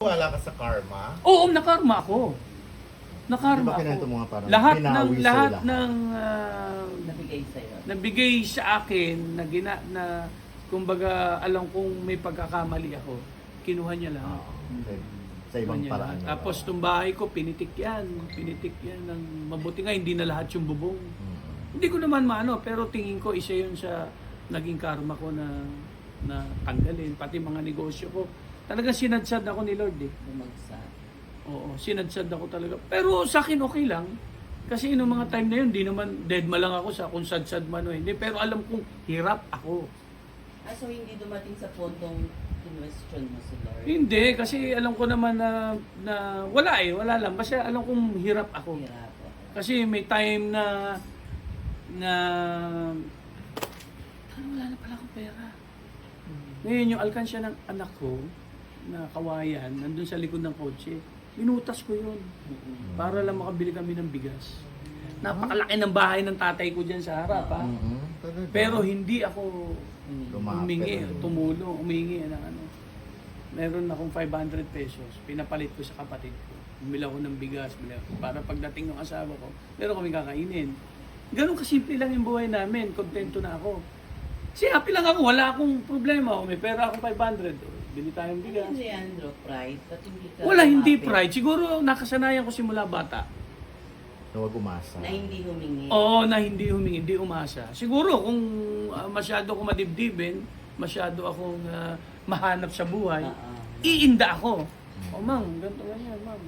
Wala ka sa karma? Oo, nakarma ako. Nakarma Di ba ako. kinento mo nga parang Lahat binawi ng sa'yo lahat lahat? ng Nabigay sa'yo. nabigay sa akin na kumbaga alam kong may pagkakamali ako. Kinuha niya lahat. Sa ibang Kinuha niya paraan. lahat. Tapos itong bahay ko, pinitik yan ng mabuti nga, hindi na lahat yung bubong. Hindi ko naman maano, pero tingin ko isa yun sa naging karma ko na tanggalin. Pati mga negosyo ko. Talagang sinadsad ako ni Lord eh. Bumagsak. Oo, sinadsad ako talaga. Pero sa akin okay lang. Kasi noong mga time na yun, di naman dead ma lang ako sa kung sad-sad man o hindi. Pero alam kong hirap ako. So hindi dumating sa puntong question mo si Lord? Hindi, kasi alam ko naman na wala wala lang. Basta alam kong hirap ako. Hirap ako. Kasi may time na wala na pala akong pera. Ngayon, yung alkansya ng anak ko, na kawayan, nandun sa likod ng kotse, minutas ko yun. Para lang makabili kami ng bigas. Napakalaki ng bahay ng tatay ko dyan sa harap, ha? Pero hindi ako humingi, tumulong, humingi ng ano. Meron akong 500 pesos, pinapalit ko sa kapatid ko. Bumili ako ng bigas, para pagdating ng asawa ko, meron kami kakainin. Ganun kasimple lang yung buhay namin, kontento na ako. Si happy lang ako, wala akong problema. May pera akong 500, bili tayong bigas. Ano Leandro, pride? Ba't hindi ka Wala, hindi lumapit? pride. Siguro nakasanayan ko simula bata. Huwag umasa. Na hindi humingi? Oo, na hindi humingi, hindi umasa. Siguro kung masyado ko madibdibin, masyado akong mahanap sa buhay, iinda ako. O ma'am, ganito ganyan, ma'am.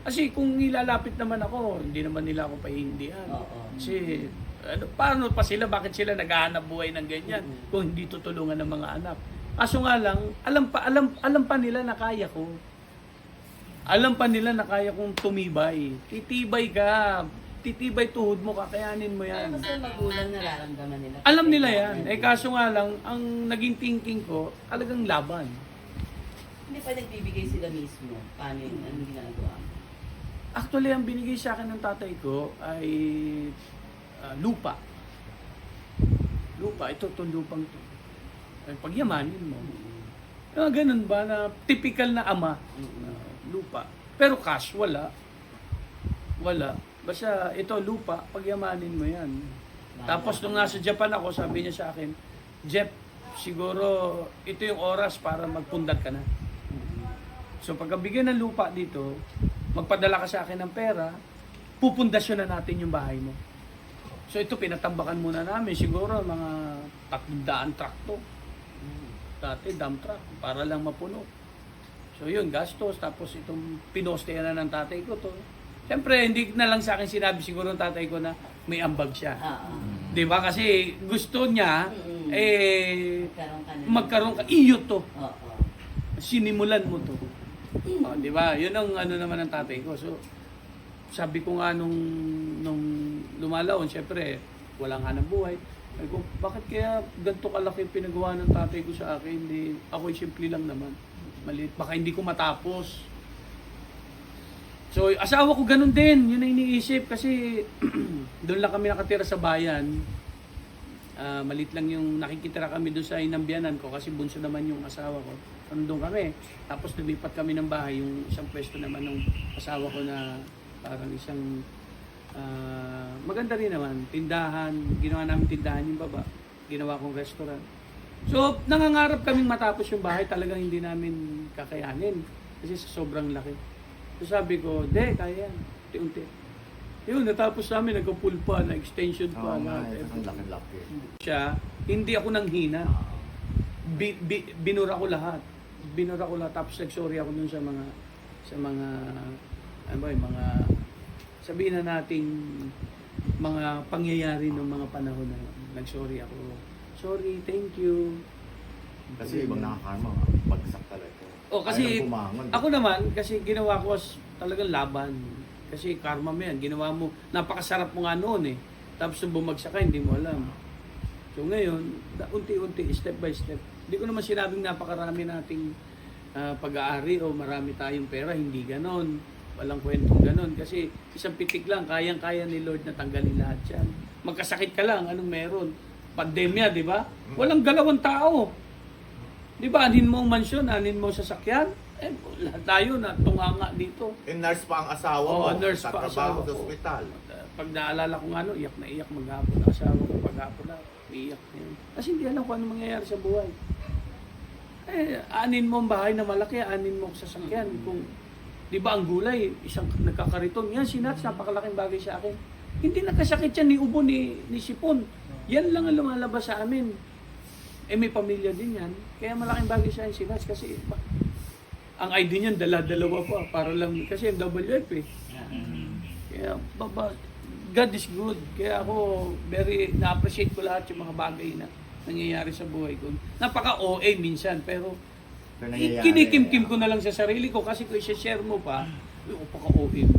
Kasi kung nilalapit naman ako, hindi naman nila ako pahihindihan. Kasi paano pa sila, bakit sila naghahanap buhay ng ganyan kung hindi tutulungan ng mga anak? Kaso nga lang, alam pa nila na kaya ko. Alam pa nila na kaya kong tumibay. Titibay ka. Titibay tuhod mo, kakayanin mo yan. Ano kasi magulang nararamdaman nila? Alam nila yan. Kaso nga lang, ang naging thinking ko, talagang laban. Hindi pa nagbibigay sila mismo. Paano yun? Anong ginagawa mo? Actually, ang binigay sa akin ng tatay ko ay lupa. Lupa. Ito, itong lupang to. Ay, pagyamanin mo. Ganun ba na typical na ama? Lupa. Pero cash, wala. Wala. Basta ito, lupa, pagyamanin mo yan. Tapos nung nasa Japan ako, sabi niya sa akin, Jeff, siguro ito yung oras para magpundad ka na. So pagkabigyan ng lupa dito, magpadala ka sa akin ng pera, pupundasyon na natin yung bahay mo. So ito, pinatambakan muna namin, siguro mga 300 truck to. Dati, dump truck, para lang mapuno. So yun, gastos. Tapos itong pinostehan na ng tatay ko to. Siyempre, hindi na lang sa akin sinabi siguro ng tatay ko na may ambag siya. Di ba? Kasi gusto niya, magkaroon ka. Iyo to. Sinimulan mo to. Di ba? Yun ang ano naman ng tatay ko. So, sabi ko nga nung lumalaon, siyempre, walang hanap buhay. Sabi ko, bakit kaya ganito kalaki pinagawa ng tatay ko sa akin? Ako'y simple lang naman. Maliit. Baka hindi ko matapos. So, asawa ko ganun din. Yun ang iniisip. Kasi, doon lang kami nakatira sa bayan. Malit lang yung nakikitira kami doon sa inambianan ko. Kasi bunso naman yung asawa ko. Nandun kami. Tapos, lumipat kami ng bahay. Yung isang pwesto naman ng asawa ko na parang isang maganda rin naman. Tindahan. Ginawa namin tindahan yung baba. Ginawa kong restaurant. So, nangangarap kaming matapos yung bahay, talagang hindi namin kakayanin. Kasi sobrang laki. So sabi ko, kaya yan. Unti-unti. Yun, natapos namin, nagka-full pa, na extension pa. Ang laki-laki. Siya, hindi ako nang hina. Binura ko lahat. Binura ko lahat. Tapos nag-sorry ako dun sa mga, ano ba, mga, sabihin na nating, mga pangyayari ng mga panahon na nag-sorry ako. Sorry, thank you. Kasi ibang nakakarma, bagsak talaga. Kasi ako naman, kasi ginawa ko talagang laban. Kasi karma mo yan, ginawa mo, napakasarap mo nga noon eh. Tapos nung bumagsak ka, hindi mo alam. So ngayon, unti-unti, step by step. Hindi ko naman sinabing napakarami nating pag-aari o marami tayong pera, hindi ganon. Walang kwentong ganon. Kasi isang pitik lang, kayang-kaya ni Lord na tanggalin lahat yan. Magkasakit ka lang, anong meron? Pandemya, di ba? Walang galawang tao. Di ba, anin mo ang mansyon, anin mo sasakyan, Eh, lahat tayo na tunganga dito. Nurse pa ang asawa Oo, mo. nurse pa Tatrabaho asawa sa ko. ospital. Pag naalala ko nga, iyak na iyak maghapon ang asawa ko. Paghapon na, iyak na yun. Kasi hindi alam kung ano mangyayari sa buhay. Eh, anin mo ang bahay na malaki, anin mo ang sasakyan. Kung, di ba ang gulay, isang nagkakariton. Yan, sinats, napakalaking bagay sa akin. Hindi nakasakit yan ni ubo ni sipon. Yan lang ang lumalabas sa amin. Eh, may pamilya din yan. Kaya malaking bagay sa akin sinats kasi ang ID niyan dala-dalawa pa para lang kasi ang WF eh. Kaya God is good. Kaya ako very na-appreciate ko lahat yung mga bagay na nangyayari sa buhay ko. Napaka-OA minsan pero Pero nangyayari, kinikim-kim ko na lang sa sarili ko kasi kung i-share mo pa, napaka-OA mo